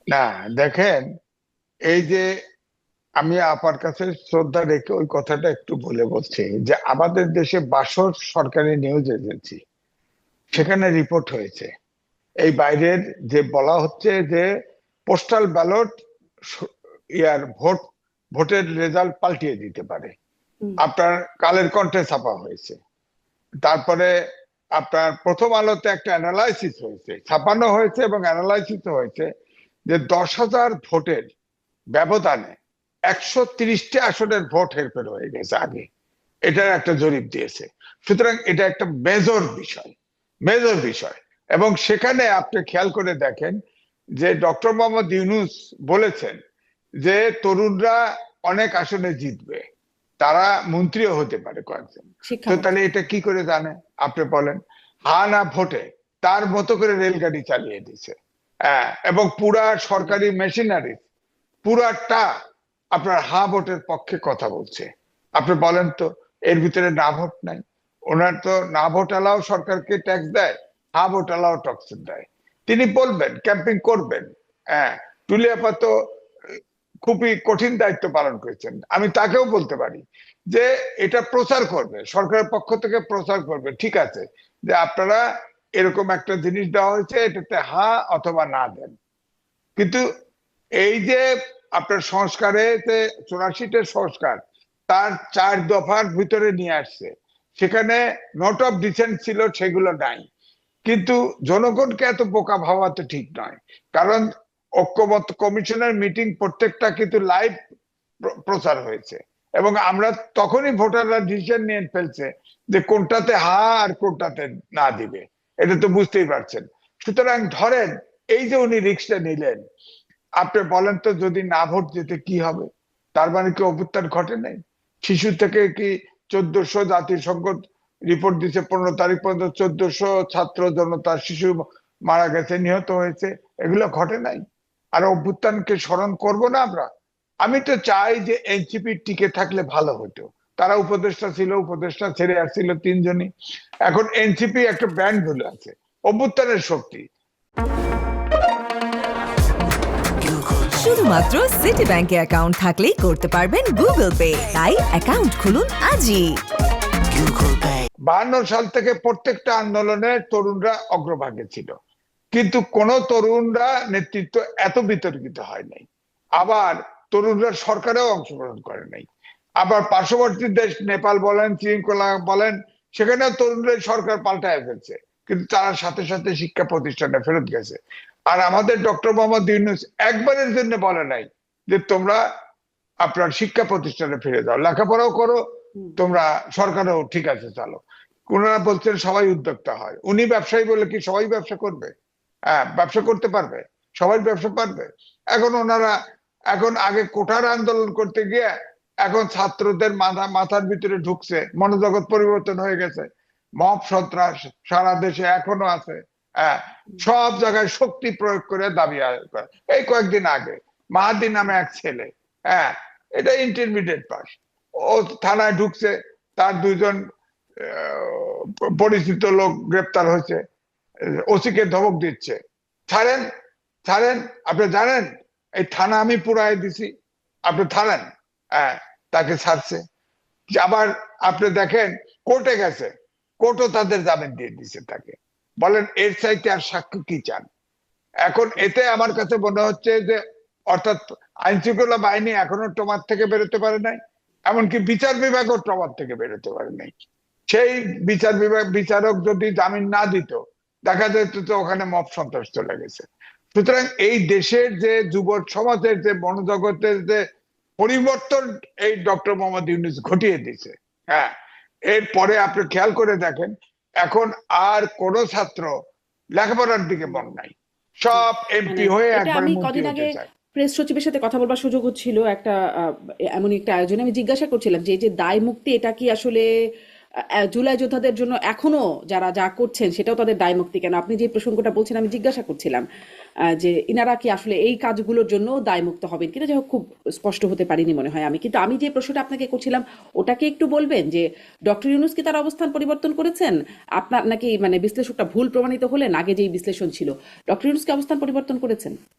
না, দেখেন, এই যে আমি আপার কাছে শ্রদ্ধা রেখে ওই কথাটা একটু বলছি যে আমাদের দেশে বাসর সরকারি নিউজ এজেন্সি, সেখানে রিপোর্ট হয়েছে এই বাইরের যে বলা হচ্ছে যে পোস্টাল ব্যালট ভোটের রেজাল্ট পাল্টিয়ে দিতে পারে। হুম। আপনার কালের কণ্ঠে ছাপা হয়েছে, তারপরে আপনার প্রথম আলোতে একটা অ্যানালাইসিস হয়েছে, ছাপানো হয়েছে এবং অ্যানালাইসিস হয়েছে যে 10,000 ভোটের ব্যবধানে 130টি আসনের ভোট হেরফের হয়ে গেছে আগে। এটার একটা জরিপ দিয়েছে। সুতরাং এটা একটা মেজর বিষয়, মেজর বিষয়। এবং সেখানে আপনি খেয়াল করে দেখেন যে ডক্টর মোহাম্মদ ইউনূস বলেছেন যে তরুণরা অনেক আসনে জিতবে, তারা মন্ত্রীও হতে পারে কয়েকজন। তো তাহলে শিক্ষামন্ত্রী। এটা কি করে জানে? আপনি বলেন। হা না ভোটে তার মতো করে রেলগাড়ি চালিয়ে দিছে। হ্যাঁ, এবং পুরা সরকারি মেশিনারি পুরাটা আপনার হা ভোটের পক্ষে কথা বলছে। আপনি বলেন তো, এর ভিতরে না ভোট নাই? ওনার তো না ভোট এলাও সরকারকে ট্যাক্স দেয়, হা ভোট এলাও ট্যাক্স দেয়। তিনি বলবেন, ক্যাম্পিং করবেন। হ্যাঁ, টুলিয়াপা তো খুবই কঠিন দায়িত্ব পালন করেছেন। আমি তাকেও বলতে পারি যে এটা প্রচার করবে, সরকারের পক্ষ থেকে প্রচার করবে, ঠিক আছে, যে আপনারা এরকম একটা জিনিস দেওয়া হয়েছে, এটাতে হা অথবা না দেন। কিন্তু এই যে আপনার সংস্কারে যে 84টা সংস্কার, তার 4 দফার ভিতরে নিয়ে আসছে, সেখানে নোট অফ ডিসেন্ট ছিল, সেগুলো নাই। কিন্তু জনগণকে এত বোকা ভাবা তো ঠিক নয়। কারণ ঐক্যমত্য কমিশনের মিটিং প্রত্যেকটা কিন্তু লাইভ প্রচার হয়েছে, এবং আমরা তখনই ভোটাররা ডিসিশন নিয়ে ফেলছে যে কোনটাতে হা আর কোনটাতে না দিবে। এটা তো বুঝতেই পারছেন। সুতরাং ধরেন, এই যে উনি রিস্কটা নিলেন, আপনি বলেন তো যদি না ভোট দিতে কি হবে? তার মানে কি অভ্যুত্থান ঘটে নাই? শিশু থেকে কি 1400, জাতিসংঘ রিপোর্ট দিচ্ছে 15 তারিখ পর্যন্ত 1400 ছাত্র জনতা শিশু মারা গেছে, নিহত হয়েছে, এগুলো ঘটে নাই? আর অভ্যুত্থানকে স্মরণ করব না আমরা? আমি তো চাই যে এনসিপি টিকে থাকলে ভালো হতো। তারা উপদেষ্টা ছিল, উপদেষ্টা ছেড়ে আসছিল 3 জনই। এখন এনসিপি একটা ব্যান্ড ভুলে আছে, অভ্যুত্থানের শক্তি। শুধুমাত্র সিটি ব্যাংকে অ্যাকাউন্ট থাকলেই করতে পারবেন গুগল পে, তাই অ্যাকাউন্ট খুলুন আজই। 52 সাল থেকে প্রত্যেকটা আন্দোলনে তরুণরা অগ্রভাগে ছিল, কিন্তু কোন তরুণরা নেতৃত্ব এত বিতর্কিত হয় নাই। আবার তরুণরা সরকারেও অংশগ্রহণ করে নাই। আবার পার্শ্ববর্তী দেশ নেপাল বলেন, শ্রীলঙ্কা বলেন, সেখানেও তরুণরা সরকার পাল্টায় ফেলছে, কিন্তু তারা সাথে সাথে শিক্ষা প্রতিষ্ঠানে ফেরত গেছে। আর আমাদের ডক্টর মোহাম্মদ ইউনূস একবারের জন্য বলে নাই যে তোমরা আপনার শিক্ষা প্রতিষ্ঠানে ফিরে যাও, লেখাপড়াও করো, তোমরা সরকারও ঠিক আছে চালো। ওনারা বলছেন সবাই উদ্যোক্তা হয়। উনি ব্যবসায়ী বলে কি সবাই ব্যবসা করবে? হ্যাঁ, ব্যবসা করতে পারবে? সবাই ব্যবসা পারবে? এখন ওনারা, এখন আগে কোঠার আন্দোলন করতে গিয়ে এখন ছাত্রদের মাথার ভিতরে ঢুকছে, মনোজগৎ পরিবর্তন হয়ে গেছে। মব সন্ত্রাস সারা দেশে এখনো আছে। হ্যাঁ, সব জায়গায় শক্তি প্রয়োগ করে দাবি আদায় করে। এই কয়েকদিন আগে মাহাদি নামে এক ছেলে, হ্যাঁ, এটা ইন্টারমিডিয়েট পাস, ও থানায় ঢুকছে, তার 2 জন পরিচিত লোক গ্রেপ্তার হয়েছে, ওসিকে ধমক দিচ্ছে, ছাড়েন, ছাড়েন। আপনি জানেন এই থানা আমি পুরাই দিছি, আপনি ছাড়েন। হ্যাঁ, তাকে ছাড়ছে। আবার আপনি দেখেন কোর্টে গেছে, কোর্টও তাদের জামিন দিয়ে দিছে তাকে। বলেন এর চাইতে আর সাক্ষ্য কি চান? এখন এতে আমার কাছে মনে হচ্ছে যে, অর্থাৎ আইন শৃঙ্খলা বাহিনী এখনো টমার থেকে বেরোতে পারে নাই, এমনকি বিচার বিভাগও টমার থেকে বেরোতে পারে নাই। সেই বিচার বিভাগ বিচারক যদি জামিন না দিত, দেখা যেত তো ওখানে মব সন্ত্রাস চলে গেছে। সুতরাং এই দেশের যে যুব সমাজের যে মনোজগতের যে পরিবর্তন এই ডক্টর মোহাম্মদ ইউনূস ঘটিয়ে দিছে। হ্যাঁ, এরপরে আপনি খেয়াল করে দেখেন, এখন আর কোন ছাত্র লেখাপড়ার দিকে মন নাই, জি। সব মানে এমপি হয়ে এটা একবারে আমি মন্ত্রী কদিন হতে আগে চায়। প্রেস সচিবের সাথে কথা বলবার সুযোগ হচ্ছিল একটা এমন একটা আয়োজনে। আমি জিজ্ঞাসা করছিলাম যে এই যে দায় মুক্তি, এটা কি আসলে জুলাই যোদ্ধাদের জন্য এখনো যারা যা করছেন সেটাও তাদের দায় মুক্তি কেন? আপনি যে প্রসঙ্গটা বলছেন আমি জিজ্ঞাসা করছিলাম যে ইনারা কি আসলে এই কাজগুলোর জন্য দায় মুক্ত হবেন কিনা। যাই হোক, খুব স্পষ্ট হতে পারিনি মনে হয় আমি। কিন্তু আমি যে প্রশ্নটা আপনাকে করছিলাম ওটাকে একটু বলবেন যে ডক্টর ইউনূস কি তার অবস্থান পরিবর্তন করেছেন? আপনার নাকি মানে বিশ্লেষকটা ভুল প্রমাণিত হলেন? আগে যেই বিশ্লেষণ ছিল, ডক্টর ইউনূস কি অবস্থান পরিবর্তন করেছেন?